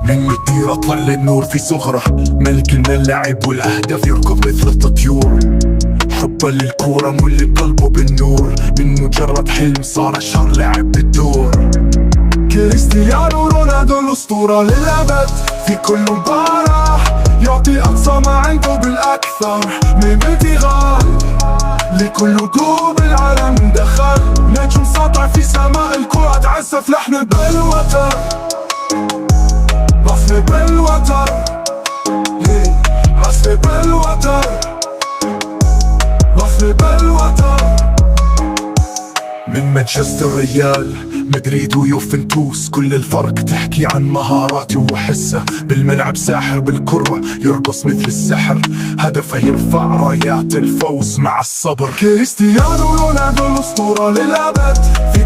من الديرة طل النور في صغره، ملك الملاعب والاهداف يركض مثل الطيور. حبا للكورة مولي قلبه بالنور، من مجرد حلم صار اشهر لاعب بالدور. كريستيانو رونالدو الاسطورة للابد، في كل مباراة يعطي اقصى ما عنده بالاكثر من ابتغال، لكل نجوم العالم دخل. نجم ساطع في سماء الكرة، تعزف لحن بالوتر، رسم بالوتر، رسم بالوتر، رسم بالوتر. من مانشستر ريال مدريد ويوفنتوس، كل الفرق تحكي عن مهاراته وحسه. بالملعب ساحر، بالكرة يرقص مثل السحر، هدفه يرفع رايات الفوز مع الصبر. كريستيانو رونالدو الأسطورة للأبد، في